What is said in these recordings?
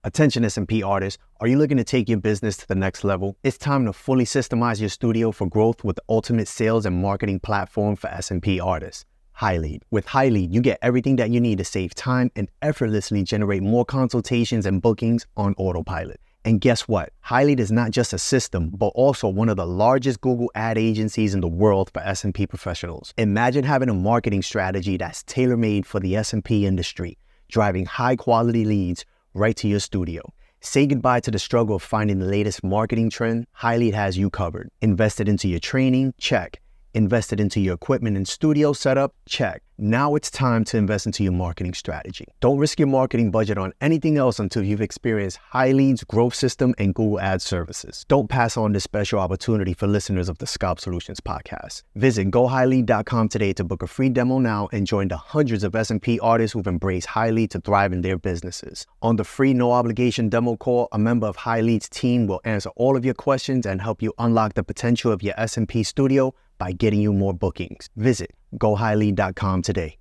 Attention SMP artists, are you looking to take your business to the next level? It's time to fully systemize your studio for growth with the ultimate sales and marketing platform for SMP artists, HighLead. With HighLead, you get everything that you need to save time and effortlessly generate more consultations and bookings on autopilot. And guess what? HighLead is not just a system, but also one of the largest Google ad agencies in the world for SMP professionals. Imagine having a marketing strategy that's tailor-made for the SMP industry, driving high-quality leads right to your studio. Say goodbye to the struggle of finding the latest marketing trend. HighLead has you covered. Invested into your training? Check. Invested into your equipment and studio setup? Check. Now it's time to invest into your marketing strategy. Don't risk your marketing budget on anything else until you've experienced HighLead's growth system and Google Ads services. Don't pass on this special opportunity for listeners of the Scalp Solutions podcast. Visit GoHighLead.com today to book a free demo now and join the hundreds of SMP artists who've embraced HighLead to thrive in their businesses. On the free no-obligation demo call, a member of HighLead's team will answer all of your questions and help you unlock the potential of your SMP studio by getting you more bookings. Visit GoHighLead.com today.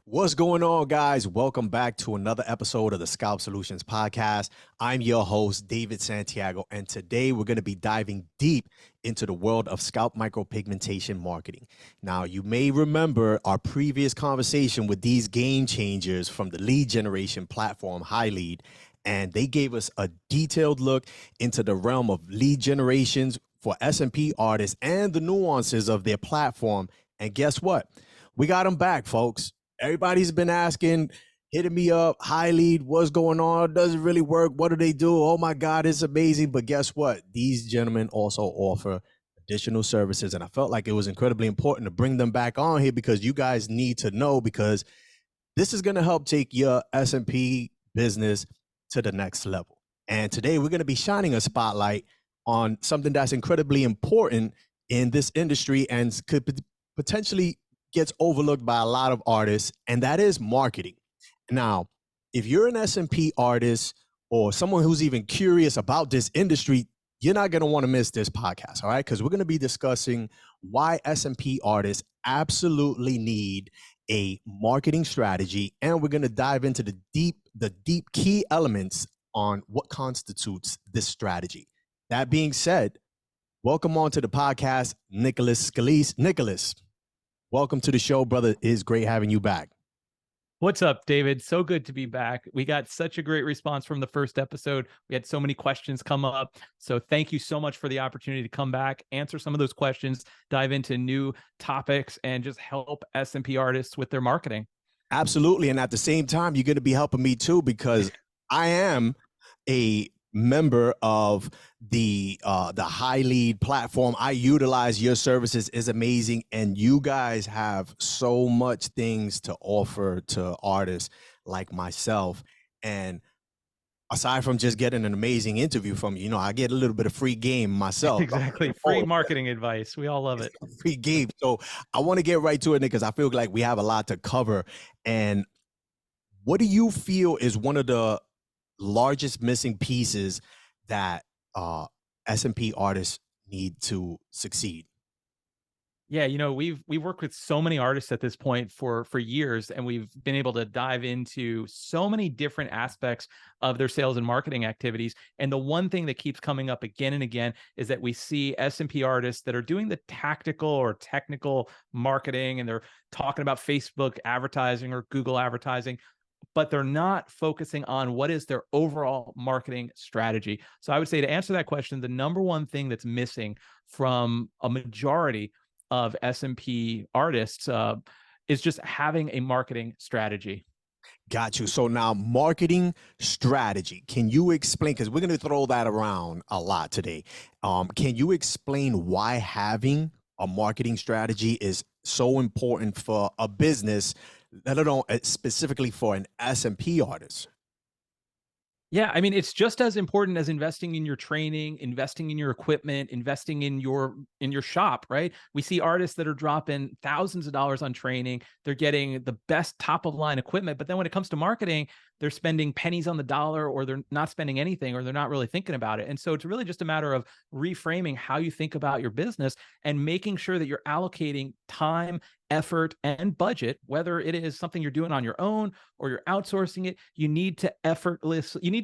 What's going on, guys? Welcome back to another episode of the Scalp Solutions podcast. I'm your host, David Santiago, and today we're going to be diving deep into the world of scalp micropigmentation marketing. Now, you may remember our previous conversation with these game changers from the lead generation platform, HighLead, and they gave us a detailed look into the realm of lead generations for SMP artists and the nuances of their platform. And guess what? We got them back, folks. Everybody's been asking, hitting me up, HighLead, what's going on? Does it really work? What do they do? Oh my God, it's amazing. But guess what? These gentlemen also offer additional services. And I felt like it was incredibly important to bring them back on here because you guys need to know, because this is going to help take your SMP business to the next level. And today we're going to be shining a spotlight on something that's incredibly important in this industry and could potentially gets overlooked by a lot of artists, and that is marketing. Now, if you're an SMP artist or someone who's even curious about this industry, you're not going to want to miss this podcast, all right? Because we're going to be discussing why SMP artists absolutely need a marketing strategy, and we're going to dive into the deep key elements on what constitutes this strategy. That being said, welcome on to the podcast, Nicholas Scalice. Nicholas, welcome to the show, brother. It is great having you back. What's up, David? So good to be back. We got such a great response from the first episode. We had so many questions come up. So thank you so much for the opportunity to come back, answer some of those questions, dive into new topics, and just help SMP artists with their marketing. Absolutely. And at the same time, you're going to be helping me too, because I am a member of the HighLead platform. I utilize your services. Is amazing, and you guys have so much things to offer to artists like myself. And aside from just getting an amazing interview from you, I get a little bit of free game myself. Exactly. Free marketing advice. We all love it. Free game. So I want to get right to it, Nick, because I feel like we have a lot to cover. And what do you feel is one of the largest missing pieces that SMP artists need to succeed? Yeah, we've worked with so many artists at this point for years, and we've been able to dive into so many different aspects of their sales and marketing activities. And the one thing that keeps coming up again and again is that we see SMP artists that are doing the tactical or technical marketing, and they're talking about Facebook advertising or Google advertising, but they're not focusing on what is their overall marketing strategy. So I would say, to answer that question, the number one thing that's missing from a majority of SMP artists is just having a marketing strategy. Got you. So now, marketing strategy. Can you explain, because we're going to throw that around a lot today. Can you explain why having a marketing strategy is so important for a business, let alone specifically for an SMP artist? Yeah, I mean, it's just as important as investing in your training, investing in your equipment, investing in your shop, right? We see artists that are dropping thousands of dollars on training. They're getting the best top of line equipment, but then when it comes to marketing, they're spending pennies on the dollar, or they're not spending anything, or they're not really thinking about it. And so it's really just a matter of reframing how you think about your business and making sure that you're allocating time, effort, and budget, whether it is something you're doing on your own or you're outsourcing it. You need to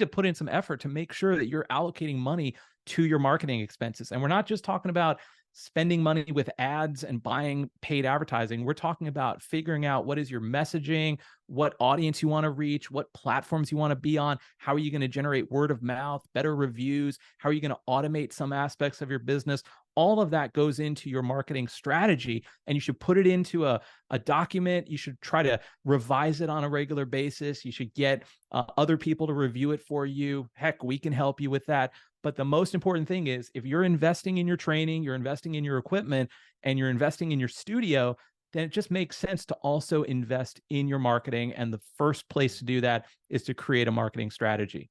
put in some effort to make sure that you're allocating money to your marketing expenses. And we're not just talking about spending money with ads and buying paid advertising. We're talking about figuring out what is your messaging, what audience you want to reach, what platforms you want to be on, how are you going to generate word of mouth, better reviews, how are you going to automate some aspects of your business. All of that goes into your marketing strategy, and you should put it into a document. You should try to revise it on a regular basis. You should get other people to review it for you. Heck, we can help you with that. But the most important thing is, if you're investing in your training, you're investing in your equipment, and you're investing in your studio, then it just makes sense to also invest in your marketing. And the first place to do that is to create a marketing strategy.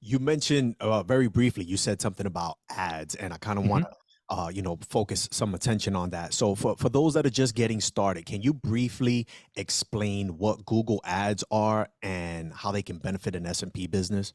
You mentioned very briefly, you said something about ads, and I kind of want to focus some attention on that. So for those that are just getting started, can you briefly explain what Google Ads are and how they can benefit an SMP business?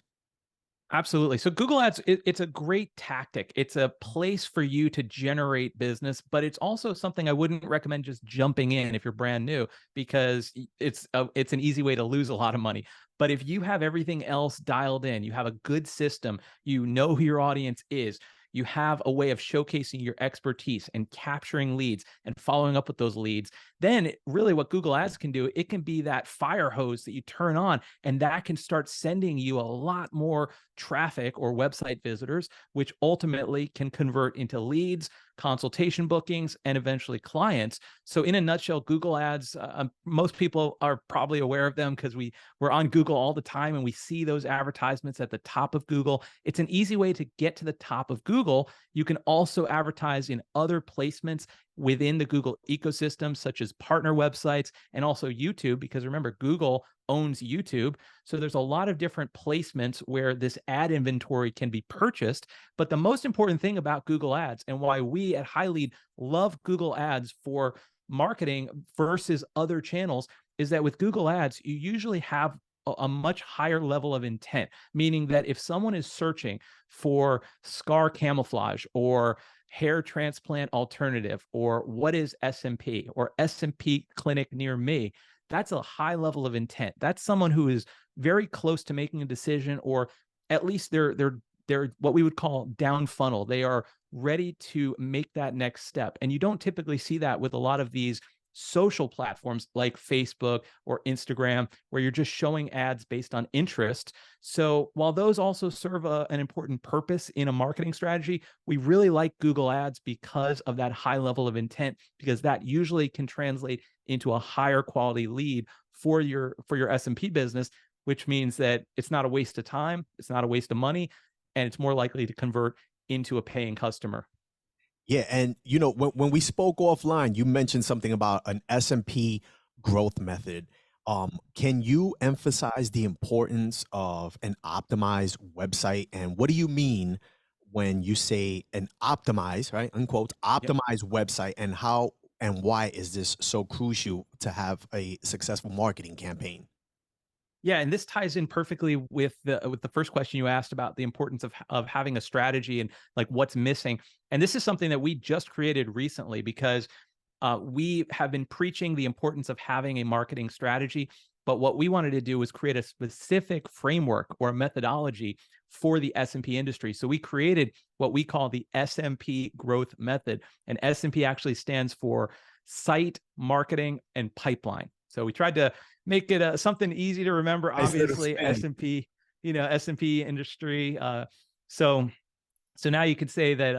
Absolutely. So Google Ads, it's a great tactic. It's a place for you to generate business, but it's also something I wouldn't recommend just jumping in if you're brand new, because it's an easy way to lose a lot of money. But if you have everything else dialed in, you have a good system, you know who your audience is, you have a way of showcasing your expertise and capturing leads and following up with those leads, then really what Google Ads can do, it can be that fire hose that you turn on, and that can start sending you a lot more traffic or website visitors, which ultimately can convert into leads, consultation bookings, and eventually clients. So in a nutshell, Google Ads, most people are probably aware of them because we're on Google all the time and we see those advertisements at the top of Google. It's an easy way to get to the top of Google. You can also advertise in other placements within the Google ecosystem, such as partner websites and also YouTube, because remember, Google owns YouTube. So there's a lot of different placements where this ad inventory can be purchased. But the most important thing about Google Ads, and why we at HighLead love Google Ads for marketing versus other channels, is that with Google Ads, you usually have a much higher level of intent, meaning that if someone is searching for scar camouflage or hair transplant alternative, or what is SMP, or SMP clinic near me, that's a high level of intent. That's someone who is very close to making a decision, or at least they're what we would call down funnel. They are ready to make that next step. And you don't typically see that with a lot of these social platforms like Facebook or Instagram, where you're just showing ads based on interest. So while those also serve an important purpose in a marketing strategy, we really like Google Ads because of that high level of intent, because that usually can translate into a higher quality lead for your SMP business, which means that it's not a waste of time, it's not a waste of money, and it's more likely to convert into a paying customer. Yeah, and when we spoke offline, you mentioned something about an SMP growth method. Can you emphasize the importance of an optimized website, and what do you mean when you say an optimized, right, unquote, Yep. optimized website, and how and why is this so crucial to have a successful marketing campaign? Yeah, and this ties in perfectly with the first question you asked about the importance of having a strategy and like what's missing. And this is something that we just created recently, because we have been preaching the importance of having a marketing strategy. But what we wanted to do was create a specific framework or methodology for the SMP industry. So we created what we call the SMP Growth Method. And SMP actually stands for Site, Marketing, and Pipeline. So we tried to make it something easy to remember. Instead of Obviously, spam. SMP, SMP industry. So so now you could say that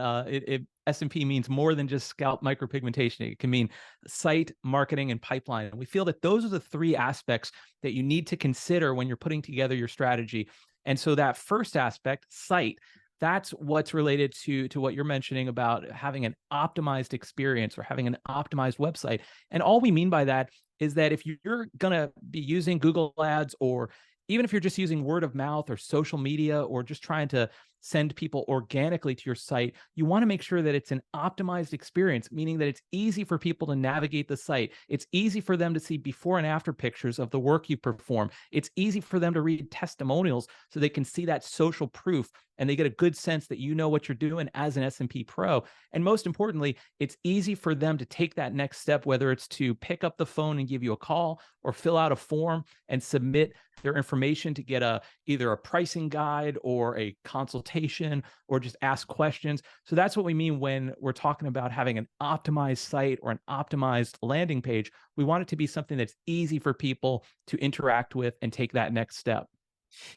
SMP means more than just scalp micropigmentation. It can mean site, marketing, and pipeline. And we feel that those are the three aspects that you need to consider when you're putting together your strategy. And so that first aspect, site, that's what's related to what you're mentioning about having an optimized experience or having an optimized website. And all we mean by that is that if you're going to be using Google Ads or even if you're just using word of mouth or social media or just trying to send people organically to your site, you want to make sure that it's an optimized experience, meaning that it's easy for people to navigate the site. It's easy for them to see before and after pictures of the work you perform. It's easy for them to read testimonials so they can see that social proof and they get a good sense that you know what you're doing as an SMP pro. And most importantly, it's easy for them to take that next step, whether it's to pick up the phone and give you a call or fill out a form and submit their information to get either a pricing guide or a consultation or just ask questions. So that's what we mean when we're talking about having an optimized site or an optimized landing page. We want it to be something that's easy for people to interact with and take that next step.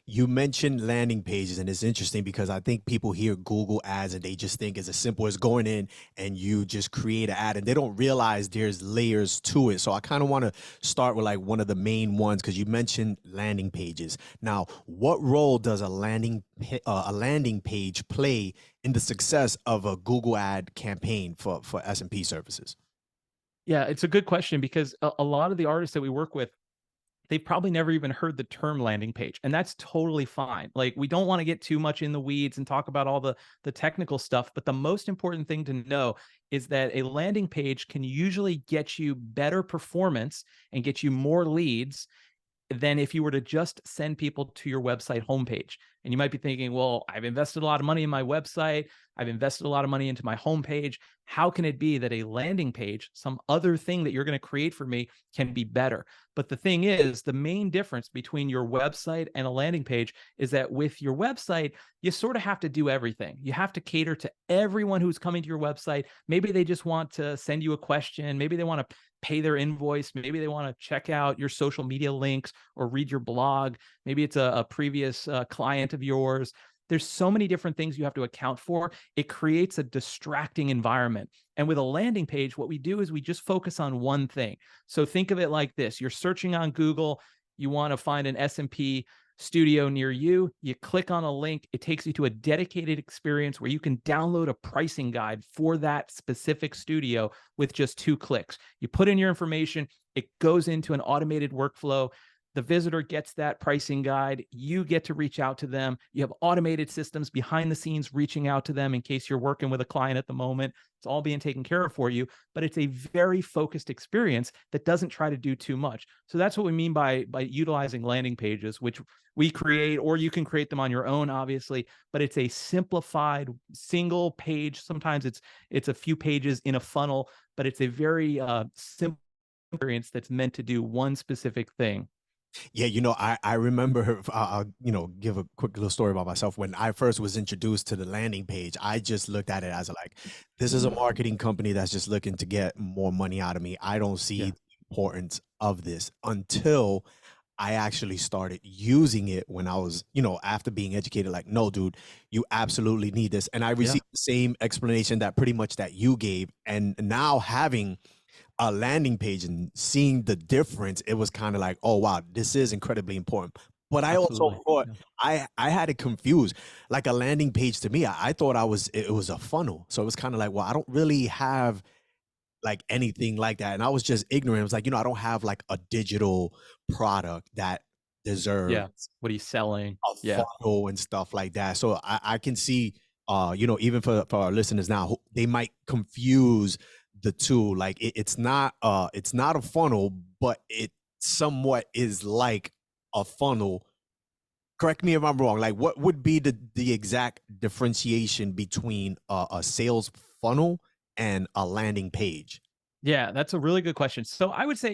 You mentioned landing pages, and it's interesting because I think people hear Google ads and they just think it's as simple as going in and you just create an ad, and they don't realize there's layers to it. So I kind of want to start with like one of the main ones because you mentioned landing pages. Now, what role does a landing page play in the success of a Google ad campaign for SMP services? Yeah, it's a good question because a lot of the artists that we work with, they've probably never even heard the term landing page, and that's totally fine. Like, we don't want to get too much in the weeds and talk about all the technical stuff, but the most important thing to know is that a landing page can usually get you better performance and get you more leads than if you were to just send people to your website homepage. And you might be thinking, well, I've invested a lot of money in my website. I've invested a lot of money into my homepage. How can it be that a landing page, some other thing that you're going to create for me, can be better? But the thing is, the main difference between your website and a landing page is that with your website, you sort of have to do everything. You have to cater to everyone who's coming to your website. Maybe they just want to send you a question. Maybe they want to pay their invoice. Maybe they want to check out your social media links or read your blog. Maybe it's a previous client of yours. There's so many different things you have to account for. It creates a distracting environment. And with a landing page, what we do is we just focus on one thing. So think of it like this. You're searching on Google. You want to find an SMP studio near you. You click on a link. It takes you to a dedicated experience where you can download a pricing guide for that specific studio with just 2 clicks. You put in your information. It goes into an automated workflow. The visitor gets that pricing guide. You get to reach out to them. You have automated systems behind the scenes reaching out to them in case you're working with a client at the moment. It's all being taken care of for you, but it's a very focused experience that doesn't try to do too much. So that's what we mean by utilizing landing pages, which we create, or you can create them on your own, obviously, but it's a simplified single page. Sometimes it's a few pages in a funnel, but it's a very simple experience that's meant to do one specific thing. Yeah, I remember, I'll, give a quick little story about myself. When I first was introduced to the landing page, I just looked at it as like, this is a marketing company that's just looking to get more money out of me. I don't see the importance of this until I actually started using it when I was, after being educated, like, no, dude, you absolutely need this. And I received the same explanation that pretty much that you gave. And now having a landing page and seeing the difference, it was kind of like, oh wow, this is incredibly important. But I also thought I had it confused. Like a landing page to me, I thought it was a funnel. So it was kind of like, well, I don't really have like anything like that. And I was just ignorant. It was like, I don't have like a digital product that deserves what are you selling? A funnel and stuff like that. So I can see even for our listeners now, they might confuse the two. Like it's not a funnel, but it somewhat is like a funnel. Correct me if I'm wrong. Like, what would be the exact differentiation between a sales funnel and a landing page? Yeah, that's a really good question. So I would say,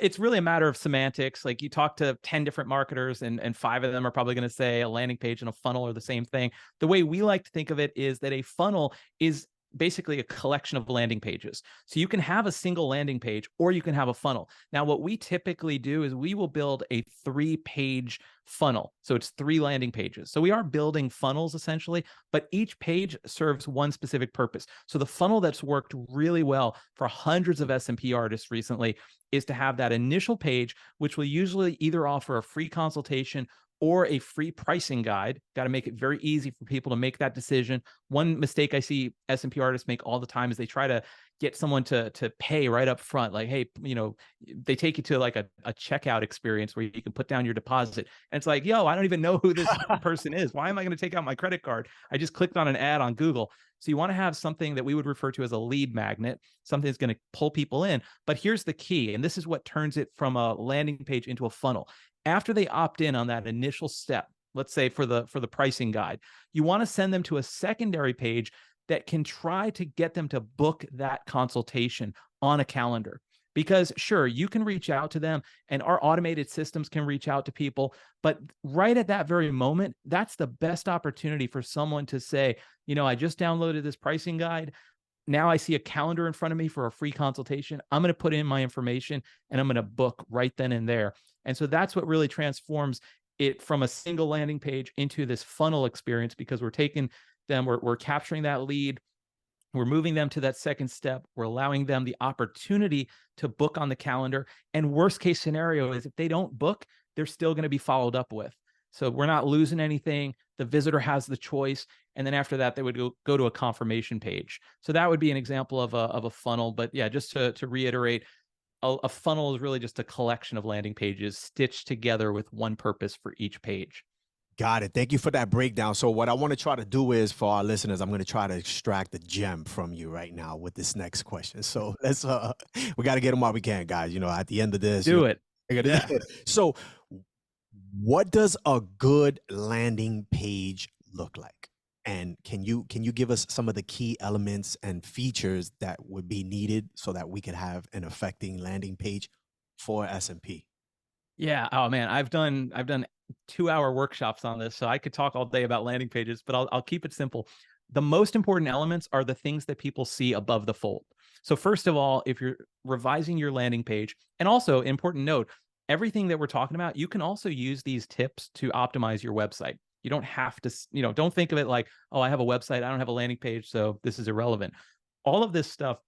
it's really a matter of semantics. Like, you talk to 10 different marketers and 5 of them are probably going to say a landing page and a funnel are the same thing. The way we like to think of it is that a funnel is basically a collection of landing pages. So you can have a single landing page or you can have a funnel. Now, what we typically do is we will build a 3-page funnel. So it's 3 landing pages. So we are building funnels essentially, but each page serves one specific purpose. So the funnel that's worked really well for hundreds of SMP artists recently is to have that initial page, which will usually either offer a free consultation or a free pricing guide. Got to make it very easy for people to make that decision. One mistake I see SMP artists make all the time is they try to get someone to pay right up front. Like, hey, they take you to like a checkout experience where you can put down your deposit. And it's like, yo, I don't even know who this person is. Why am I going to take out my credit card? I just clicked on an ad on Google. So you want to have something that we would refer to as a lead magnet, something that's going to pull people in. But here's the key, and this is what turns it from a landing page into a funnel. After they opt in on that initial step, let's say for the pricing guide, you want to send them to a secondary page that can try to get them to book that consultation on a calendar. Because sure, you can reach out to them and our automated systems can reach out to people, but right at that very moment, that's the best opportunity for someone to say, I just downloaded this pricing guide. Now I see a calendar in front of me for a free consultation. I'm going to put in my information and I'm going to book right then and there. And so that's what really transforms it from a single landing page into this funnel experience, because we're taking them, we're capturing that lead, we're moving them to that second step, we're allowing them the opportunity to book on the calendar. And worst case scenario is if they don't book, they're still going to be followed up with. So we're not losing anything. The visitor has the choice. And then after that, they would go to a confirmation page. So that would be an example of a funnel. But yeah, just to reiterate, a funnel is really just a collection of landing pages stitched together with one purpose for each page. Got it. Thank you for that breakdown. So what I want to try to do is, for our listeners, I'm going to try to extract the gem from you right now with this next question. So let's we got to get them while we can, guys. At the end of this, Do it. Yeah. So what does a good landing page look like? And can you give us some of the key elements and features that would be needed so that we could have an affecting landing page for SMP? Yeah. Oh man, I've done 2-hour workshops on this, so I could talk all day about landing pages, but I'll keep it simple. The most important elements are the things that people see above the fold. So first of all, if you're revising your landing page, and also important note, everything that we're talking about, you can also use these tips to optimize your website. You don't have to, don't think of it like, oh, I have a website, I don't have a landing page, so this is irrelevant. All of this stuff,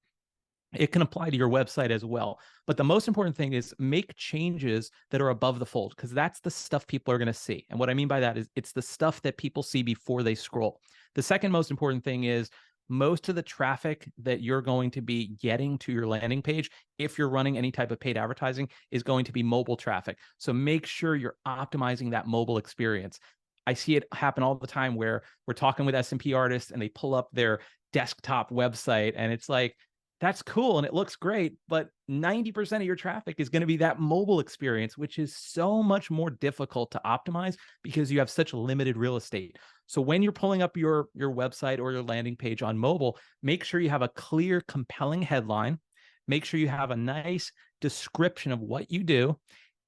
it can apply to your website as well. But the most important thing is make changes that are above the fold, because that's the stuff people are going to see. And what I mean by that is it's the stuff that people see before they scroll. The second most important thing is most of the traffic that you're going to be getting to your landing page, if you're running any type of paid advertising, is going to be mobile traffic. So make sure you're optimizing that mobile experience. I see it happen all the time where we're talking with SMP artists and they pull up their desktop website and it's like, that's cool and it looks great, but 90% of your traffic is going to be that mobile experience, which is so much more difficult to optimize because you have such limited real estate. So when you're pulling up your website or your landing page on mobile, make sure you have a clear, compelling headline. Make sure you have a nice description of what you do.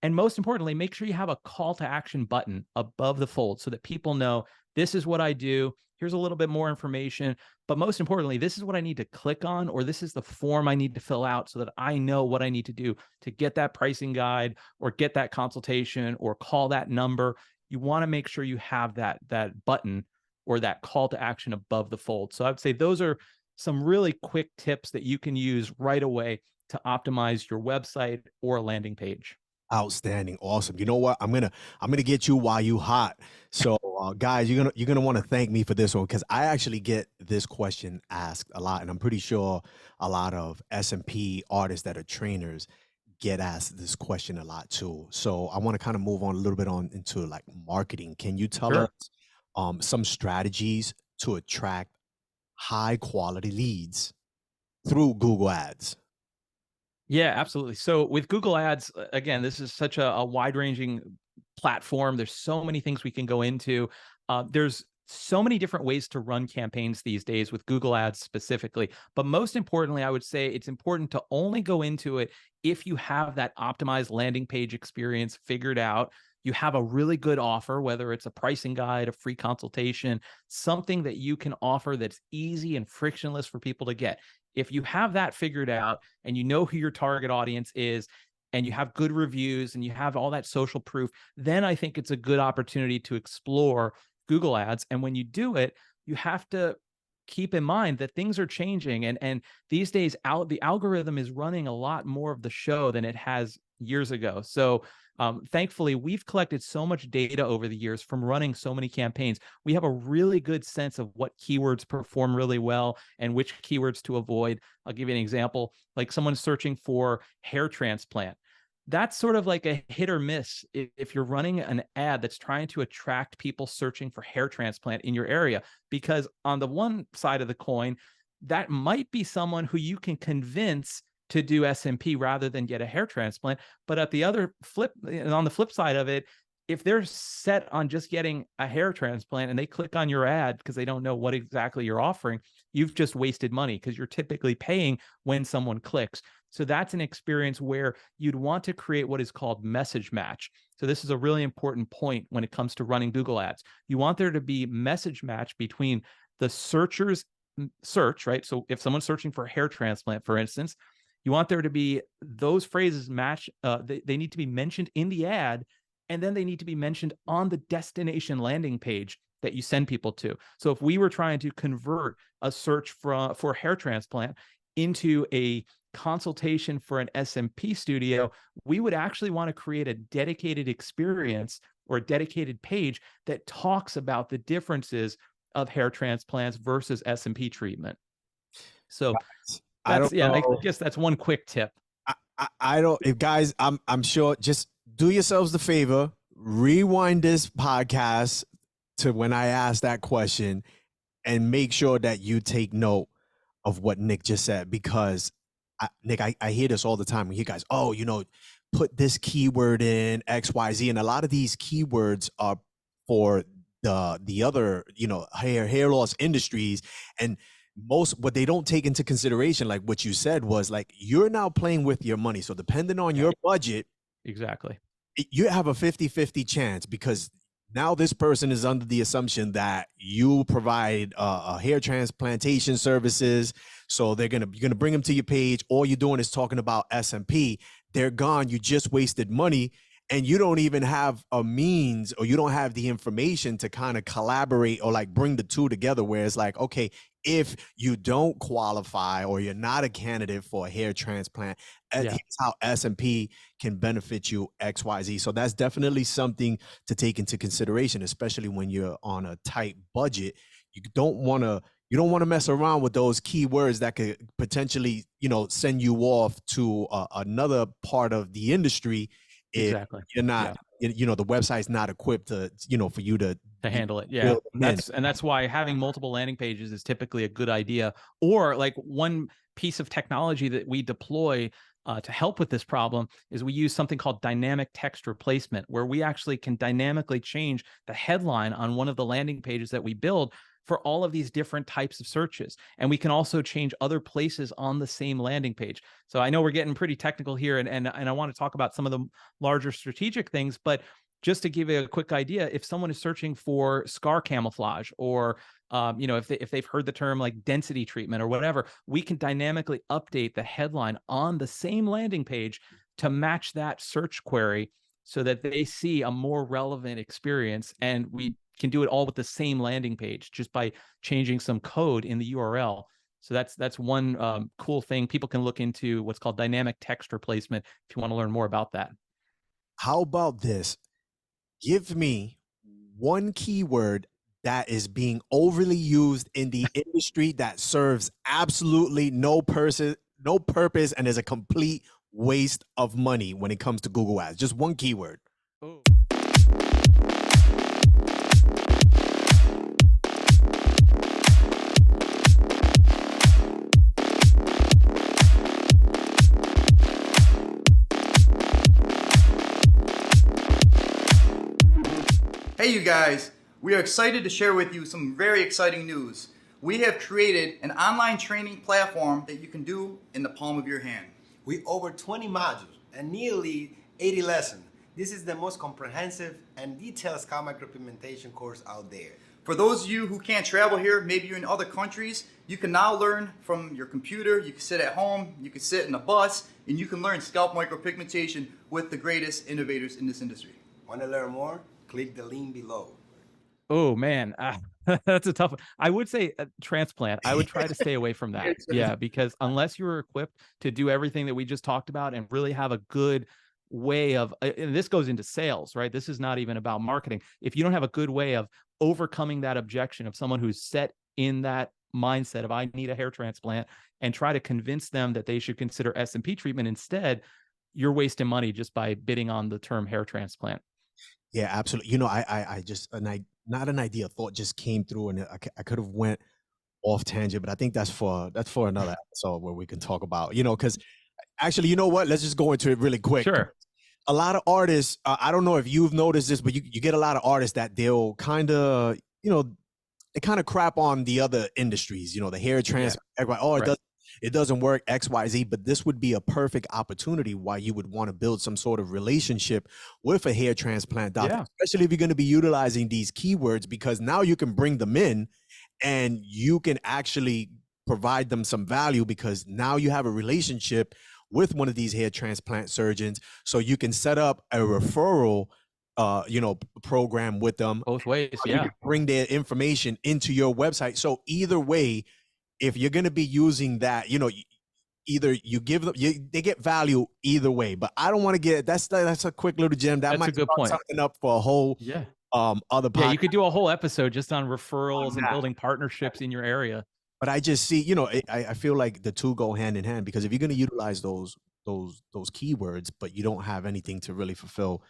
And most importantly, make sure you have a call to action button above the fold so that people know this is what I do. Here's a little bit more information. But most importantly, this is what I need to click on, or this is the form I need to fill out so that I know what I need to do to get that pricing guide or get that consultation or call that number. You want to make sure you have that button or that call to action above the fold. So I would say those are some really quick tips that you can use right away to optimize your website or landing page. Outstanding. Awesome. You know what? I'm gonna get you while you hot. So guys, you're gonna want to thank me for this one, because I actually get this question asked a lot, and I'm pretty sure a lot of SMP artists that are trainers get asked this question a lot too. So I want to kind of move on a little bit on into like marketing. Can you tell Sure. us some strategies to attract high quality leads through Google Ads? Yeah, absolutely. So with Google Ads, again, this is such a wide-ranging platform. There's so many things we can go into. There's so many different ways to run campaigns these days with Google Ads specifically. But most importantly, I would say it's important to only go into it if you have that optimized landing page experience figured out. You have a really good offer, whether it's a pricing guide, a free consultation, something that you can offer that's easy and frictionless for people to get. If you have that figured out and you know who your target audience is and you have good reviews and you have all that social proof, then I think it's a good opportunity to explore Google Ads. And when you do it, you have to keep in mind that things are changing. And these days, the algorithm is running a lot more of the show than it has years ago. So thankfully, we've collected so much data over the years from running so many campaigns. We have a really good sense of what keywords perform really well and which keywords to avoid. I'll give you an example, like someone searching for hair transplant. That's sort of like a hit or miss if you're running an ad that's trying to attract people searching for hair transplant in your area, because on the one side of the coin, that might be someone who you can convince to do SMP rather than get a hair transplant. But at the other flip, on the flip side of it, if they're set on just getting a hair transplant and they click on your ad because they don't know what exactly you're offering, you've just wasted money because you're typically paying when someone clicks. So that's an experience where you'd want to create what is called message match. So this is a really important point when it comes to running Google ads. You want there to be message match between the searcher's search, right? So if someone's searching for hair transplant, for instance, you want there to be those phrases match. They need to be mentioned in the ad, and then they need to be mentioned on the destination landing page that you send people to. So if we were trying to convert a search for hair transplant into a consultation for an SMP studio, we would actually want to create a dedicated experience or a dedicated page that talks about the differences of hair transplants versus SMP treatment. So I that's, don't yeah, I know. guess that's one quick tip. I don't, if guys, I'm sure, just do yourselves the favor, rewind this podcast to when I asked that question and make sure that you take note of what Nick just said, because Nick, I hear this all the time. We hear guys, oh, put this keyword in XYZ. And a lot of these keywords are for the other, hair loss industries. And what they don't take into consideration, like what you said, was like, you're now playing with your money. So depending on your budget, exactly, you have a 50-50 chance, because now this person is under the assumption that you provide hair transplantation services. So you're gonna bring them to your page. All you're doing is talking about SMP. They're gone. You just wasted money, and you don't even have a means, or you don't have the information to kind of collaborate or like bring the two together, where it's like, okay, if you don't qualify or you're not a candidate for a hair transplant, here's how SMP can benefit you XYZ. So that's definitely something to take into consideration, especially when you're on a tight budget. You don't want to mess around with those keywords that could potentially, send you off to another part of the industry if you're not, the website's not equipped to, for you to handle it. Yeah. That's why having multiple landing pages is typically a good idea. Or like one piece of technology that we deploy to help with this problem is we use something called dynamic text replacement, where we actually can dynamically change the headline on one of the landing pages that we build for all of these different types of searches. And we can also change other places on the same landing page. So I know we're getting pretty technical here, and I want to talk about some of the larger strategic things, but just to give you a quick idea, if someone is searching for scar camouflage, or if they've heard the term like density treatment or whatever, we can dynamically update the headline on the same landing page to match that search query so that they see a more relevant experience. And we can do it all with the same landing page just by changing some code in the URL. So that's one cool thing. People can look into what's called dynamic text replacement if you want to learn more about that. How about this? Give me one keyword that is being overly used in the industry that serves absolutely no purpose, and is a complete waste of money when it comes to Google Ads. Just one keyword. Oh. Hey you guys, we are excited to share with you some very exciting news. We have created an online training platform that you can do in the palm of your hand. With over 20 modules and nearly 80 lessons, this is the most comprehensive and detailed scalp micropigmentation course out there. For those of you who can't travel here, maybe you're in other countries, you can now learn from your computer. You can sit at home, you can sit in a bus, and you can learn scalp micropigmentation with the greatest innovators in this industry. Want to learn more? Click the link below. Oh man, that's a tough one. I would say transplant. I would try to stay away from that. Yeah, because unless you're equipped to do everything that we just talked about and really have a good way of, and this goes into sales, right? This is not even about marketing. If you don't have a good way of overcoming that objection of someone who's set in that mindset of, I need a hair transplant, and try to convince them that they should consider SMP treatment instead, you're wasting money just by bidding on the term hair transplant. Yeah, absolutely. You know, I just, not an idea, thought just came through, and I could have went off tangent, but I think that's for another episode where we can talk about, you know, because actually, you know what? Let's just go into it really quick. Sure. A lot of artists, I don't know if you've noticed this, but you get a lot of artists that they'll kind of, you know, they kind of crap on the other industries, you know, the hair transplant. Everybody, oh, it doesn't work, X, Y, Z. But this would be a perfect opportunity why you would want to build some sort of relationship with a hair transplant doctor, especially if you're going to be utilizing these keywords, because now you can bring them in and you can actually provide them some value, because now you have a relationship with one of these hair transplant surgeons, so you can set up a referral you know, program with them both ways. You can bring their information into your website. So either way, if you're going to be using that, you know, either you give them, they get value either way. But I don't want to get, that's a quick little gem that That's might a good start point. something up for a whole other podcast. Yeah, you could do a whole episode just on referrals and building partnerships in your area. But I just see, you know, I feel like the two go hand in hand, because if you're going to utilize those keywords, but you don't have anything to really fulfill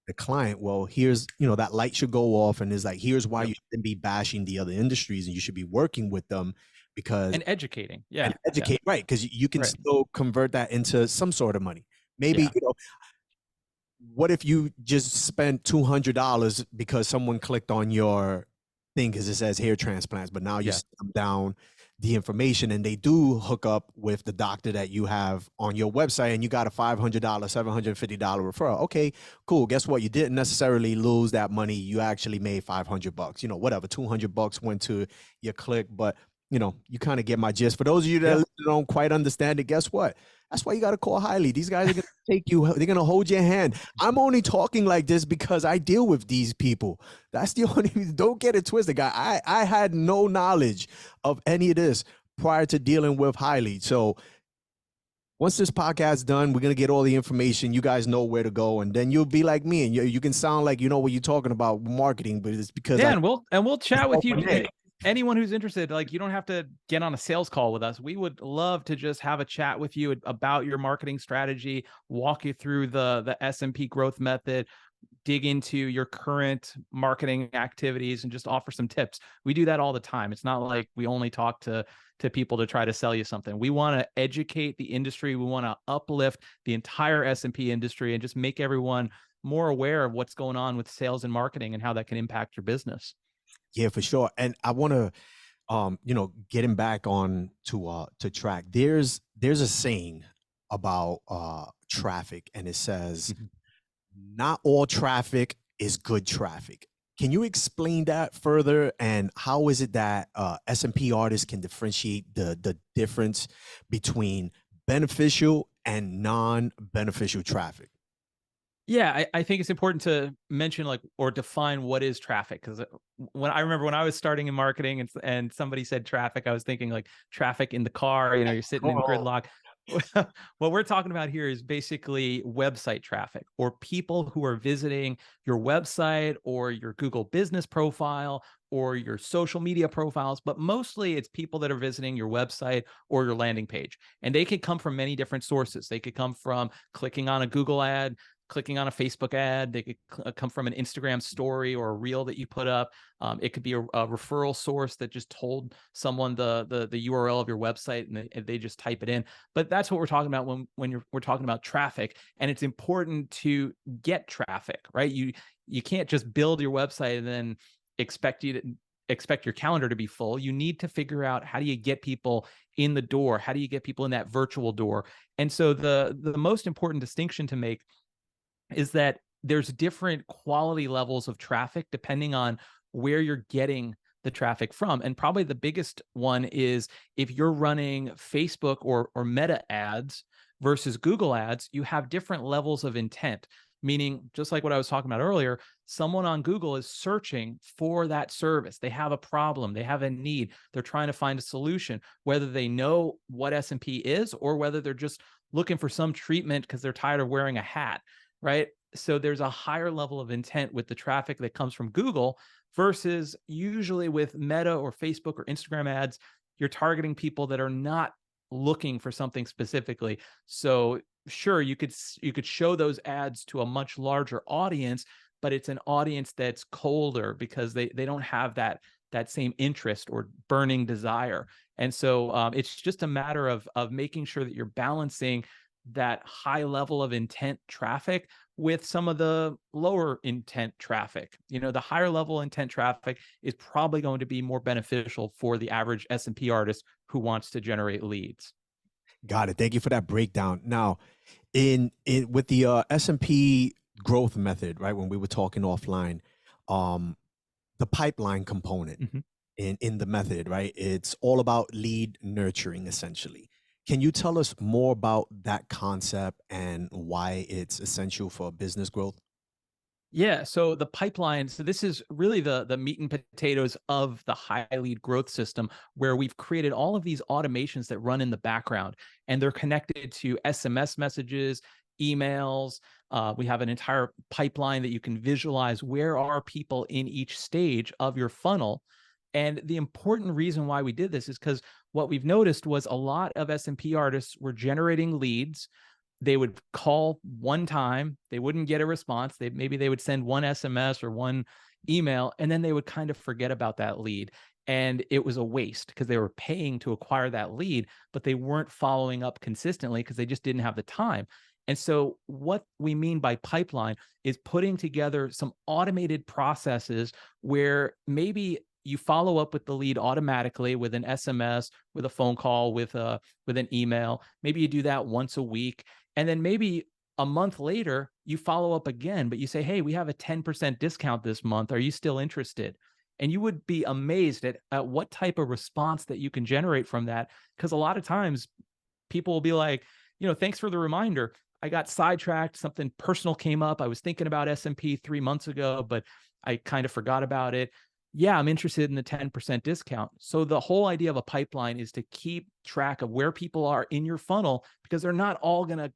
the client, well, here's, you know, that light should go off, and is like, here's why you shouldn't be bashing the other industries, and you should be working with them, because and educating. Right, because you can still convert that into some sort of money. Maybe, you know, what if you just spent $200 because someone clicked on your thing because it says hair transplants, but now you send down the information and they do hook up with the doctor that you have on your website, and you got a $500, $750 referral. Okay, cool. Guess what? You didn't necessarily lose that money. You actually made $500. You know, whatever, $200 went to your click, but you know, you kind of get my gist. For those of you that don't quite understand it, guess what? That's why you got to call HighLead. These guys are going to take you, they're going to hold your hand. I'm only talking like this because I deal with these people. That's the only, don't get it twisted, guy. I had no knowledge of any of this prior to dealing with HighLead. So once this podcast is done, we're going to get all the information. You guys know where to go. And then you'll be like me, and you can sound like you know what you're talking about marketing, but it's because and we'll chat with you. Anyone who's interested, like, you don't have to get on a sales call with us. We would love to just have a chat with you about your marketing strategy, walk you through the SMP Growth Method, dig into your current marketing activities, and just offer some tips. We do that all the time. It's not like we only talk to people to try to sell you something. We want to educate the industry. We want to uplift the entire SMP industry and just make everyone more aware of what's going on with sales and marketing and how that can impact your business. Yeah, for sure. And I want to, you know, getting back on to track. There's a saying about traffic, and it says, not all traffic is good traffic. Can you explain that further? And how is it that SMP artists can differentiate the difference between beneficial and non-beneficial traffic? Yeah, I think it's important to mention, like, or define what is traffic. Because when I was starting in marketing and somebody said traffic, I was thinking like traffic in the car, you know, you're sitting in gridlock. What we're talking about here is basically website traffic, or people who are visiting your website or your Google business profile or your social media profiles. But mostly it's people that are visiting your website or your landing page. And they could come from many different sources. They could come from clicking on a Google ad, clicking on a Facebook ad. They could come from an Instagram story or a reel that you put up. It could be a referral source that just told someone the URL of your website, and they just type it in. But that's what we're talking about when we're talking about traffic. And it's important to get traffic, right? You can't just build your website and then expect your calendar to be full. You need to figure out, how do you get people in the door? How do you get people in that virtual door? And so the most important distinction to make is that there's different quality levels of traffic depending on where you're getting the traffic from. And probably the biggest one is if you're running Facebook or Meta ads versus Google ads, you have different levels of intent. Meaning, just like what I was talking about earlier, someone on Google is searching for that service. They have a problem, they have a need, they're trying to find a solution, whether they know what SMP is or whether they're just looking for some treatment because they're tired of wearing a hat. right? So there's a higher level of intent with the traffic that comes from Google versus usually with Meta or Facebook or Instagram ads, you're targeting people that are not looking for something specifically. So sure, you could show those ads to a much larger audience, but it's an audience that's colder because they don't have that same interest or burning desire. And so it's just a matter of making sure that you're balancing that high level of intent traffic with some of the lower intent traffic. The higher level intent traffic is probably going to be more beneficial for the average SMP artist who wants to generate leads. Got it. Thank you for that breakdown. Now, in with the SMP growth method, right? When we were talking offline, um, the pipeline component Mhm. in the method, right? It's all about lead nurturing, essentially. Can you tell us more about that concept and why it's essential for business growth? Yeah, so the pipeline, so this is really the meat and potatoes of the HighLead growth system, where we've created all of these automations that run in the background, and they're connected to SMS messages, emails. We have an entire pipeline that you can visualize where are people in each stage of your funnel. And the important reason why we did this is because what we've noticed was a lot of SMP artists were generating leads. They would call one time, they wouldn't get a response. Maybe they would send one SMS or one email, and then they would kind of forget about that lead. And it was a waste because they were paying to acquire that lead, but they weren't following up consistently because they just didn't have the time. And so what we mean by pipeline is putting together some automated processes where maybe you follow up with the lead automatically with an SMS, with a phone call, with an email. Maybe you do that once a week, and then maybe a month later, you follow up again, but you say, hey, we have a 10% discount this month. Are you still interested? And you would be amazed at what type of response that you can generate from that. Because a lot of times people will be like, thanks for the reminder. I got sidetracked. Something personal came up. I was thinking about SMP 3 months ago, but I kind of forgot about it. Yeah, I'm interested in the 10% discount. So the whole idea of a pipeline is to keep track of where people are in your funnel, because they're not all going to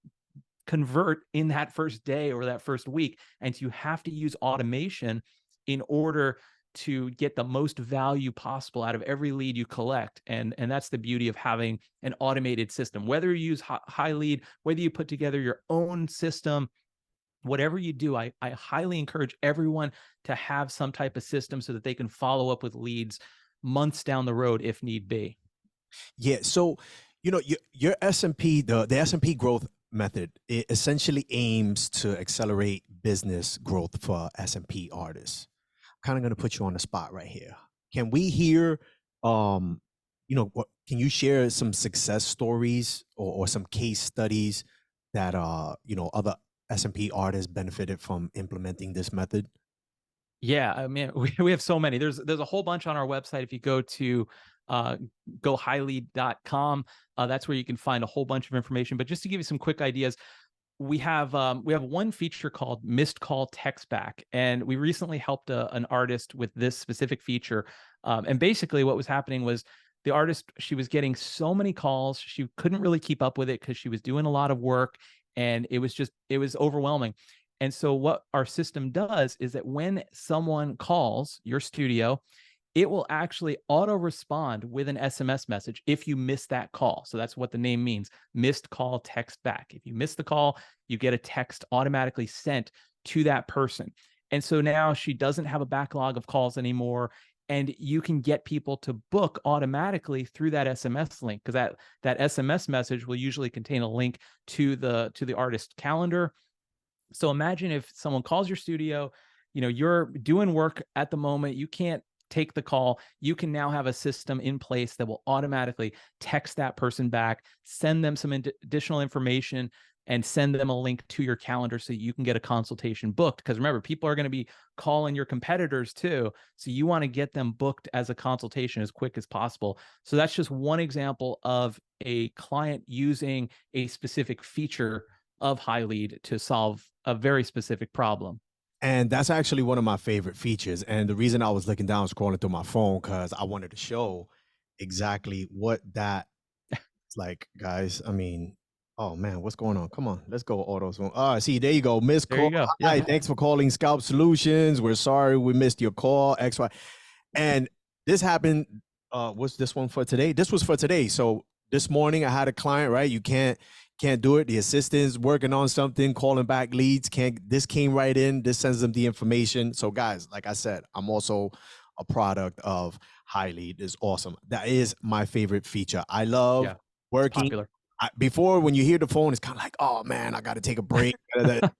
convert in that first day or that first week. And you have to use automation in order to get the most value possible out of every lead you collect. And that's the beauty of having an automated system. Whether you use HighLead, whether you put together your own system, whatever you do, I highly encourage everyone to have some type of system so that they can follow up with leads months down the road if need be. Yeah. So, your SMP, the SMP growth method, it essentially aims to accelerate business growth for SMP artists. Kind of going to put you on the spot right here. Can we hear, can you share some success stories or some case studies that, other SMP artists benefited from implementing this method? Yeah, I mean, we have so many. There's a whole bunch on our website. If you go to uh, gohighlead.com, that's where you can find a whole bunch of information. But just to give you some quick ideas, we have one feature called missed call text back, and we recently helped an artist with this specific feature. And basically, what was happening was the artist, she was getting so many calls, she couldn't really keep up with it because she was doing a lot of work, and it was overwhelming. And so what our system does is that when someone calls your studio, it will actually auto respond with an SMS message if you miss that call. So that's what the name means, missed call text back. If you miss the call, you get a text automatically sent to that person. And so now she doesn't have a backlog of calls anymore. And you can get people to book automatically through that SMS link, because that SMS message will usually contain a link to the artist calendar. So imagine if someone calls your studio, you're doing work at the moment, you can't take the call. You can now have a system in place that will automatically text that person back, send them some additional information, and send them a link to your calendar so you can get a consultation booked. Because remember, people are going to be calling your competitors too. So you want to get them booked as a consultation as quick as possible. So that's just one example of a client using a specific feature of HighLead to solve a very specific problem. And that's actually one of my favorite features. And the reason I was looking down, scrolling through my phone, because I wanted to show exactly what that like, guys. I mean, Oh man, what's going on? Come on, let's go auto zoom. See, there you go. Missed There you call. go. Hi, Yeah. thanks for calling Scalp Solutions. We're sorry we missed your call. XY. And this happened. What's this one for today? This was for today. So this morning I had a client, right? You can't do it. The assistant's working on something, calling back leads. This came right in. This sends them the information. So guys, like I said, I'm also a product of HighLead. It's awesome. That is my favorite feature. I love Yeah. It's working. popular. Before, when you hear the phone, it's kind of like, oh man, I got to take a break, take a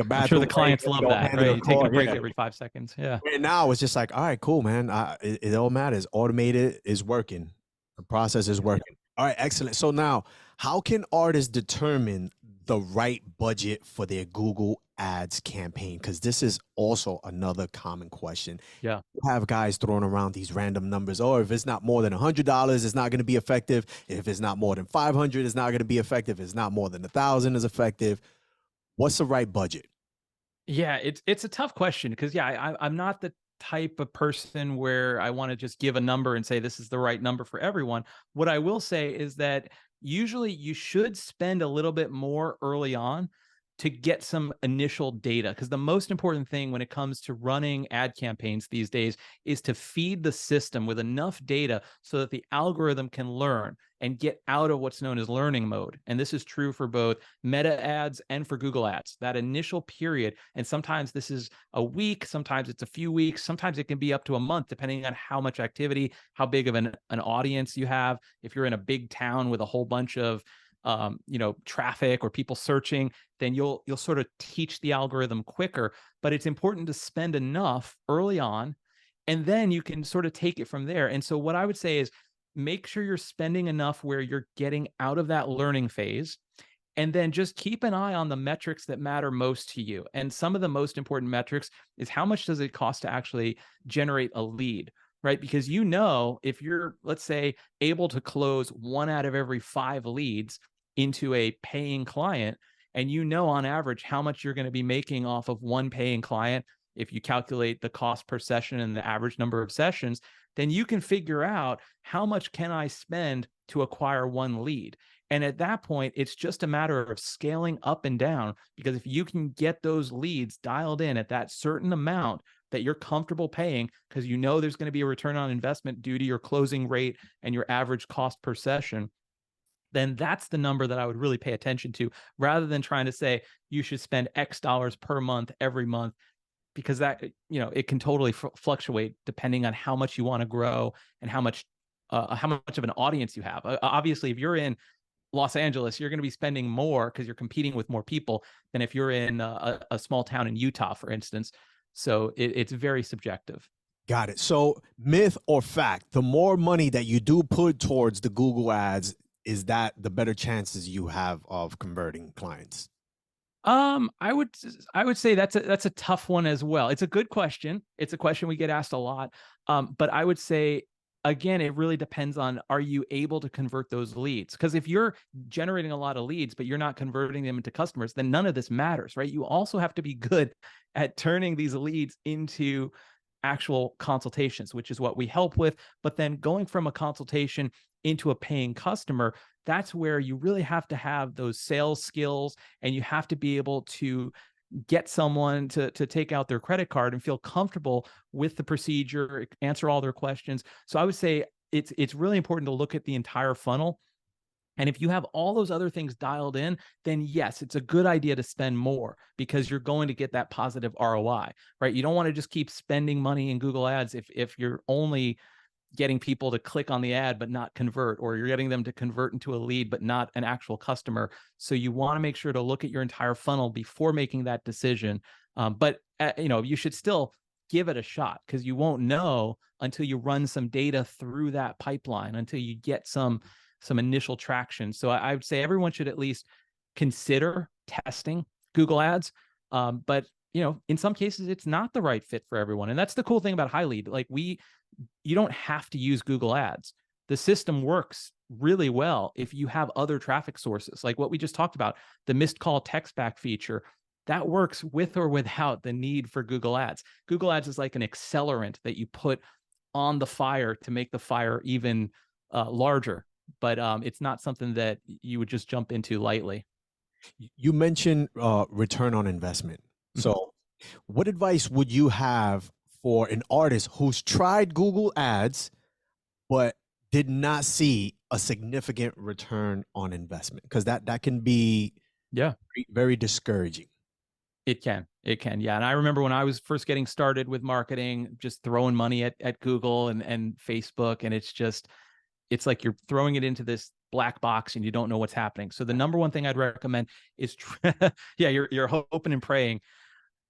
bathroom I'm sure the break, clients love that, handle right? a You're taking call. a break Yeah. every 5 seconds. Yeah. And now it's just like, all right, cool, man. It all matters. Automated is working. The process is working. All right, excellent. So now, how can artists determine the right budget for their Google Ads campaign? Because this is also another common question. Yeah. You have guys throwing around these random numbers. Oh, if it's not more than $100, it's not going to be effective. If it's not more than 500, it's not going to be effective. If it's not more than 1,000, is effective. What's the right budget? Yeah, it's a tough question because I'm not the type of person where I want to just give a number and say this is the right number for everyone. What I will say is that usually you should spend a little bit more early on to get some initial data, because the most important thing when it comes to running ad campaigns these days is to feed the system with enough data so that the algorithm can learn and get out of what's known as learning mode. And this is true for both Meta ads and for Google ads, that initial period. And sometimes this is a week, sometimes it's a few weeks, sometimes it can be up to a month, depending on how much activity, how big of an audience you have. If you're in a big town with a whole bunch of traffic or people searching, then you'll sort of teach the algorithm quicker. But it's important to spend enough early on, and then you can sort of take it from there. And so what I would say is make sure you're spending enough where you're getting out of that learning phase, and then just keep an eye on the metrics that matter most to you. And some of the most important metrics is how much does it cost to actually generate a lead, right? Because if you're, let's say, able to close 1 out of every 5 leads into a paying client, and on average how much you're going to be making off of one paying client, if you calculate the cost per session and the average number of sessions, then you can figure out how much can I spend to acquire one lead. And at that point, it's just a matter of scaling up and down, because if you can get those leads dialed in at that certain amount that you're comfortable paying, because there's going to be a return on investment due to your closing rate and your average cost per session, then that's the number that I would really pay attention to, rather than trying to say you should spend X dollars per month every month, because that, it can totally fluctuate depending on how much you want to grow and how much of an audience you have. Obviously, if you're in Los Angeles, you're going to be spending more because you're competing with more people than if you're in a small town in Utah, for instance. So it's very subjective. Got it. So myth or fact, the more money that you do put towards the Google ads, is that the better chances you have of converting clients? I would say that's a tough one as well. It's a good question. It's a question we get asked a lot. But I would say, again, it really depends on, are you able to convert those leads? Because if you're generating a lot of leads, but you're not converting them into customers, then none of this matters, right? You also have to be good at turning these leads into actual consultations, which is what we help with. But then going from a consultation into a paying customer, that's where you really have to have those sales skills, and you have to be able to get someone to take out their credit card and feel comfortable with the procedure, answer all their questions. So I would say it's really important to look at the entire funnel. And if you have all those other things dialed in, then yes, it's a good idea to spend more, because you're going to get that positive ROI, right? You don't want to just keep spending money in Google Ads if you're only getting people to click on the ad but not convert, or you're getting them to convert into a lead but not an actual customer. So you want to make sure to look at your entire funnel before making that decision. But you should still give it a shot, because you won't know until you run some data through that pipeline, until you get some initial traction. So I would say everyone should at least consider testing Google Ads. But in some cases, it's not the right fit for everyone. And that's the cool thing about HighLead. Like you don't have to use Google Ads. The system works really well if you have other traffic sources, like what we just talked about, the missed call text back feature. That works with or without the need for Google Ads. Google Ads is like an accelerant that you put on the fire to make the fire even larger. but it's not something that you would just jump into lightly. You mentioned return on investment. Mhm. So, what advice would you have for an artist who's tried Google Ads but did not see a significant return on investment? Because that can be Yeah. very discouraging. It can. It can. Yeah. And I remember when I was first getting started with marketing, just throwing money at Google and Facebook. And it's like you're throwing it into this black box and you don't know what's happening. So the number one thing I'd recommend is, yeah, you're hoping and praying.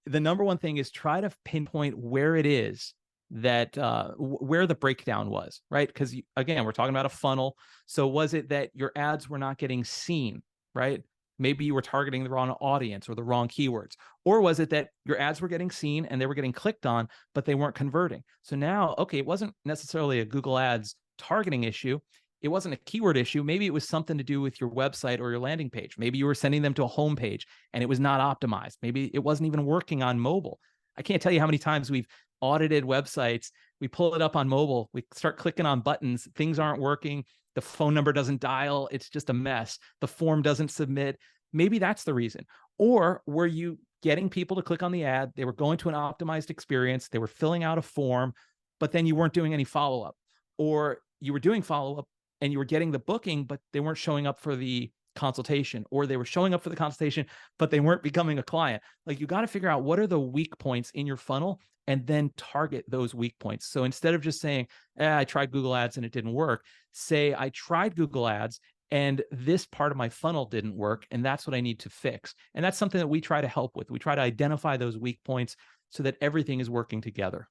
The number one thing is try to pinpoint where it is that where the breakdown was, right? Because again, we're talking about a funnel. So was it that your ads were not getting seen, right? Maybe you were targeting the wrong audience or the wrong keywords. Or was it that your ads were getting seen and they were getting clicked on, but they weren't converting? So now, okay, it wasn't necessarily a Google Ads targeting issue. It wasn't a keyword issue. Maybe it was something to do with your website or your landing page. Maybe you were sending them to a home page and it was not optimized. Maybe it wasn't even working on mobile. I can't tell you how many times we've audited websites. We pull it up on mobile. We start clicking on buttons. Things aren't working. The phone number doesn't dial. It's just a mess. The form doesn't submit. Maybe that's the reason. Or were you getting people to click on the ad? They were going to an optimized experience. They were filling out a form, but then you weren't doing any follow-up. Or you were doing follow-up and you were getting the booking, but they weren't showing up for the consultation, or they were showing up for the consultation, but they weren't becoming a client. Like, you got to figure out what are the weak points in your funnel and then target those weak points. So instead of just saying, I tried Google Ads and it didn't work, say, I tried Google Ads and this part of my funnel didn't work, and that's what I need to fix. And that's something that we try to help with. We try to identify those weak points so that everything is working together.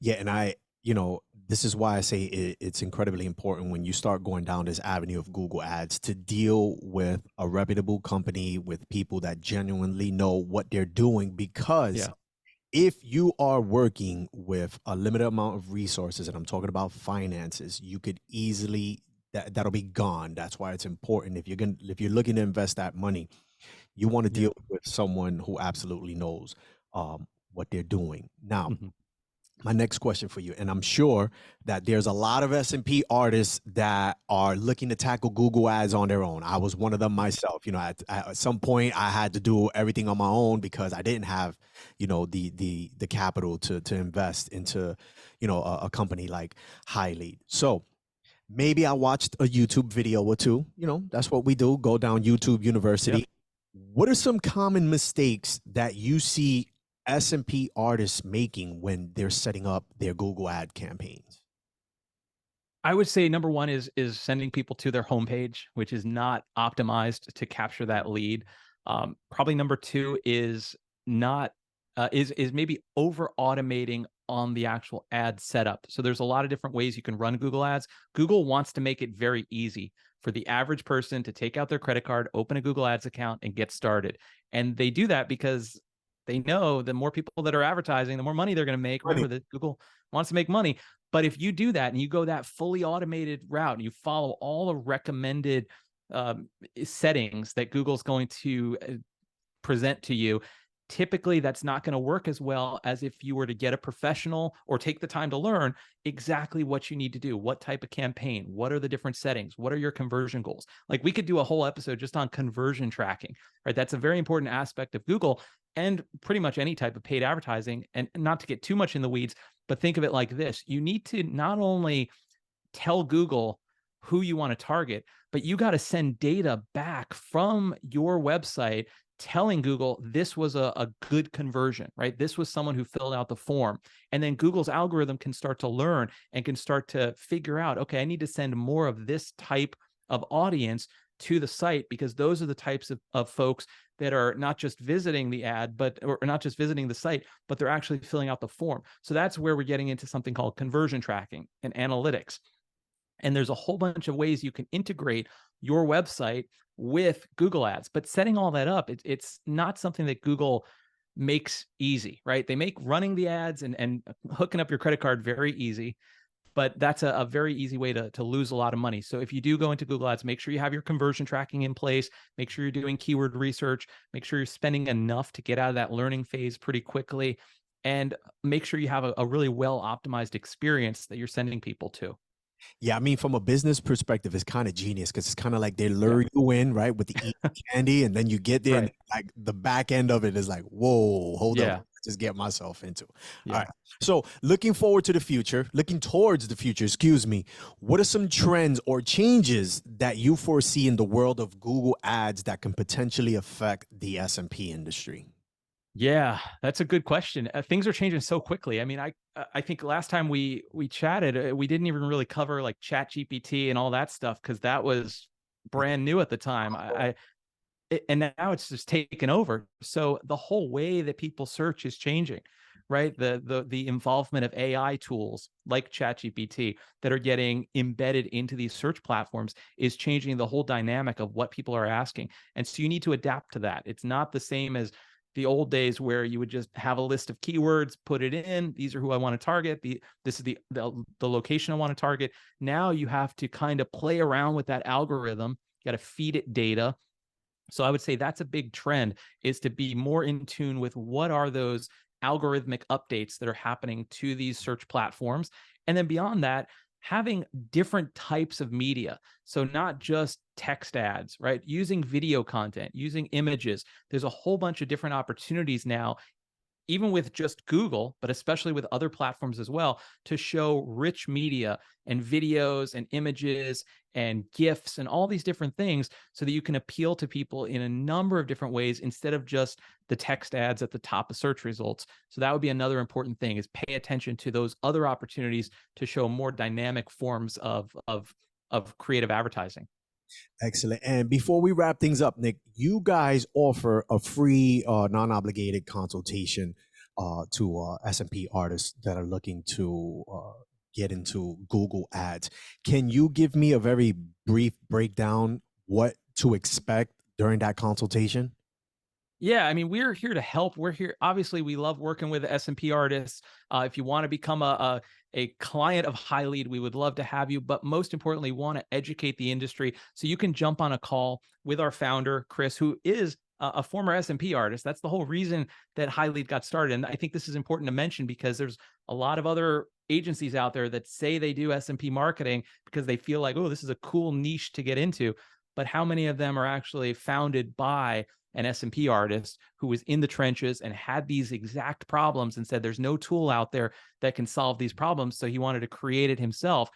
Yeah, and this is why I say it's incredibly important when you start going down this avenue of Google Ads to deal with a reputable company, with people that genuinely know what they're doing. Because Yeah. if you are working with a limited amount of resources, and I'm talking about finances, you could easily that'll be gone. That's why it's important, if you're looking to invest that money, you want to Yeah. deal with someone who absolutely knows what they're doing. Now, Mhm. my next question for you, and I'm sure that there's a lot of SMP artists that are looking to tackle Google Ads on their own. I was one of them myself. At some point I had to do everything on my own because I didn't have, the capital to invest into, a company like HighLead. So maybe I watched a YouTube video or two. That's what we do. Go down YouTube University. Yep. What are some common mistakes that you see SMP artists making when they're setting up their Google ad campaigns? I would say number one is sending people to their homepage, which is not optimized to capture that lead. Probably number two is not is maybe over automating on the actual ad setup. So there's a lot of different ways you can run Google Ads. Google wants to make it very easy for the average person to take out their credit card, open a Google Ads account, and get started. And they do that because they know the more people that are advertising, the more money they're going to make. Remember that Google wants to make money. But if you do that and you go that fully automated route and you follow all the recommended settings that Google's going to present to you, typically that's not going to work as well as if you were to get a professional or take the time to learn exactly what you need to do, what type of campaign, what are the different settings, what are your conversion goals. Like, we could do a whole episode just on conversion tracking, right? That's a very important aspect of Google and pretty much any type of paid advertising. And not to get too much in the weeds, but think of it like this. You need to not only tell Google who you want to target, but you got to send data back from your website telling Google this was a good conversion, right? This was someone who filled out the form. And then Google's algorithm can start to learn and can start to figure out, okay, I need to send more of this type of audience to the site, because those are the types of folks that are not just visiting the ad, or not just visiting the site, but they're actually filling out the form. So that's where we're getting into something called conversion tracking and analytics. And there's a whole bunch of ways you can integrate your website with Google Ads, but setting all that up, it's not something that Google makes easy, right? They make running the ads and hooking up your credit card very easy, but that's a very easy way to lose a lot of money. So if you do go into Google Ads, make sure you have your conversion tracking in place, make sure you're doing keyword research, make sure you're spending enough to get out of that learning phase pretty quickly, and make sure you have a really well optimized experience that you're sending people to. Yeah, I mean, from a business perspective, it's kind of genius because it's kind of like they Yeah. lure you in, right, with the easy candy, and then you get there, and Right. like the back end of it is like, whoa, hold up, Yeah. just get myself into. All Yeah. right. So, looking forward to the future, looking towards the future, excuse me. What are some trends or changes that you foresee in the world of Google Ads that can potentially affect the SMP industry? Yeah, that's a good question. Things are changing so quickly. I mean, I think last time we chatted, we didn't even really cover like Chat GPT and all that stuff because that was brand new at the time. And now it's just taken over. So the whole way that people search is changing, right? The involvement of AI tools like ChatGPT that are getting embedded into these search platforms is changing the whole dynamic of what people are asking. And so you need to adapt to that. It's not the same as the old days where you would just have a list of keywords, put it in. These are who I want to target. This is the location I want to target. Now you have to kind of play around with that algorithm. You got to feed it data. So I would say that's a big trend, is to be more in tune with what are those algorithmic updates that are happening to these search platforms. And then beyond that, having different types of media. So not just text ads, right? Using video content, using images. There's a whole bunch of different opportunities now, even with just Google, but especially with other platforms as well, to show rich media and videos and images and GIFs and all these different things so that you can appeal to people in a number of different ways instead of just the text ads at the top of search results. So that would be another important thing, is pay attention to those other opportunities to show more dynamic forms of creative advertising. Excellent. And before we wrap things up, Nick, you guys offer a free, non-obligated consultation to SMP artists that are looking to get into Google Ads. Can you give me a very brief breakdown what to expect during that consultation? Yeah, I mean, we're here to help. We're here. Obviously, we love working with SMP artists. If you want to become a client of HighLead, we would love to have you. But most importantly, want to educate the industry. So you can jump on a call with our founder, Chris, who is a former SMP artist. That's the whole reason that HighLead got started. And I think this is important to mention because there's a lot of other agencies out there that say they do SMP marketing because they feel like, oh, this is a cool niche to get into. But how many of them are actually founded by an SMP artist who was in the trenches and had these exact problems and said, there's no tool out there that can solve these problems. So he wanted to create it himself.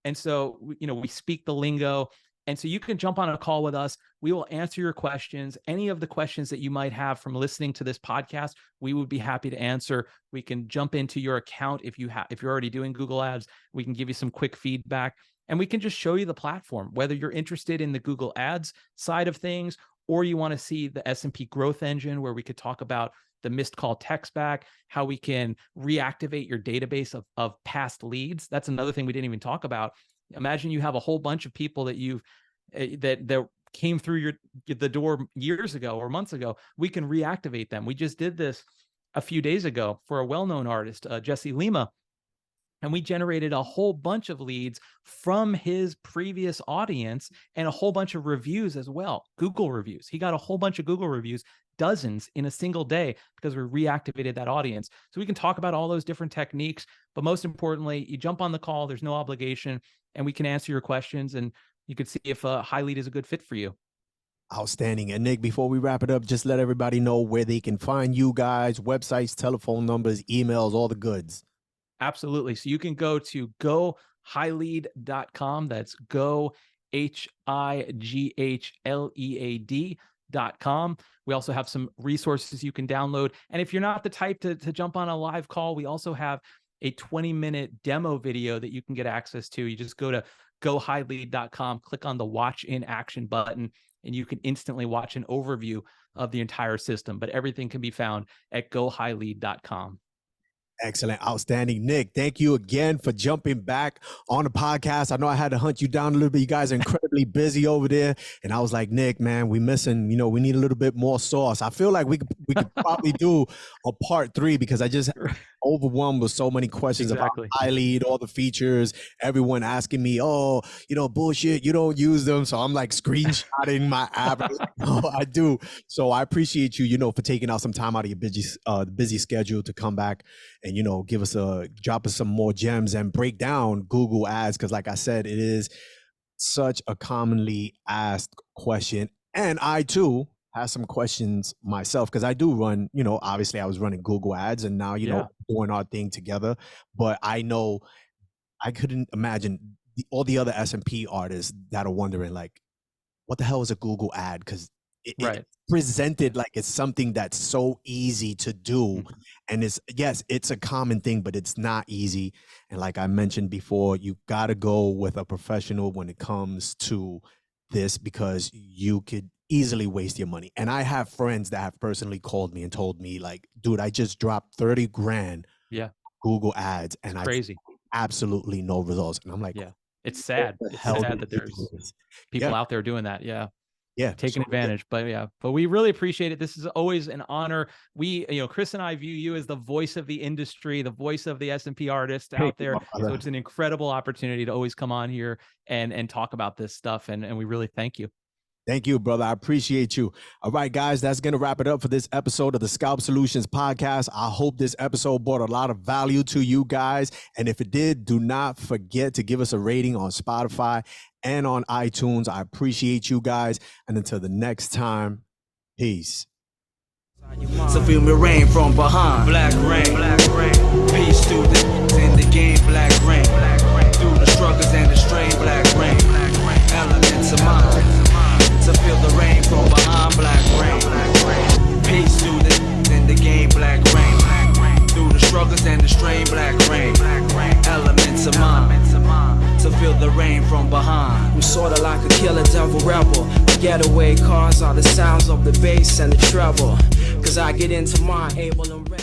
And so, we speak the lingo. And so you can jump on a call with us. We will answer your questions. Any of the questions that you might have from listening to this podcast, we would be happy to answer. We can jump into your account if you're already doing Google Ads. We can give you some quick feedback. And we can just show you the platform, whether you're interested in the Google Ads side of things, or you want to see the SMP growth engine, where we could talk about the missed call text back, how we can reactivate your database of past leads. That's another thing we didn't even talk about. Imagine you have a whole bunch of people that that came through the door years ago or months ago. We can reactivate them. We just did this a few days ago for a well-known artist, Jesse Lima. And we generated a whole bunch of leads from his previous audience and a whole bunch of reviews as well, Google reviews. He got a whole bunch of Google reviews, dozens in a single day, because we reactivated that audience. So we can talk about all those different techniques, but most importantly, you jump on the call, there's no obligation, and we can answer your questions, and you can see if HighLead is a good fit for you. Outstanding. And Nick, before we wrap it up, just let everybody know where they can find you guys, websites, telephone numbers, emails, all the goods. Absolutely. So you can go to gohighlead.com. That's go, HighLead.com. We also have some resources you can download. And if you're not the type to jump on a live call, we also have a 20-minute demo video that you can get access to. You just go to gohighlead.com, click on the watch in action button, and you can instantly watch an overview of the entire system. But everything can be found at gohighlead.com. Excellent. Outstanding. Nick, thank you again for jumping back on the podcast. I know I had to hunt you down a little bit. You guys are incredibly busy over there. And I was like, Nick, man, we missing, we need a little bit more sauce. I feel like we could probably do a part 3 because I just overwhelmed with so many questions Exactly. about HighLead, all the features, everyone asking me, oh, bullshit, you don't use them. So I'm like screenshotting my app. No, I do. So I appreciate you, for taking out some time out of your busy schedule to come back and, drop us some more gems and break down Google ads. Cause like I said, it is such a commonly asked question. And I too have some questions myself, because I do run, obviously I was running Google ads and now, doing our thing together. But I know I couldn't imagine all the other SMP artists that are wondering, like, what the hell is a Google ad? Because it's presented like it's something that's so easy to do. And it's a common thing, but it's not easy. And like I mentioned before, you got to go with a professional when it comes to this, because you could easily waste your money. And I have friends that have personally called me and told me, like, dude, I just dropped 30 grand Google ads and crazy. Absolutely no results. And I'm like, it's sad. It's sad that there's people out there doing that. Taking advantage. But we really appreciate it. This is always an honor. We, Chris and I view you as the voice of the industry, the voice of the SMP artist out there. So it's an incredible opportunity to always come on here and talk about this stuff. And we really thank you. Thank you, brother. I appreciate you. All right, guys, that's going to wrap it up for this episode of the Scalp Solutions podcast. I hope this episode brought a lot of value to you guys. And if it did, do not forget to give us a rating on Spotify and on iTunes. I appreciate you guys. And until the next time, peace. So feel me rain from behind. Black rain. Peace to the in the game. Black rain. Through the struggles and the strain. Black rain. Elements of mine. To feel the rain from behind. Black rain. Peace to the in the game. Black rain. Through the struggles and the strain. Black rain. Elements of mine. To feel the rain from behind. I'm sorta like a killer devil rebel. The getaway cars are the sounds of the bass and the treble. Cause I get into my able and ready.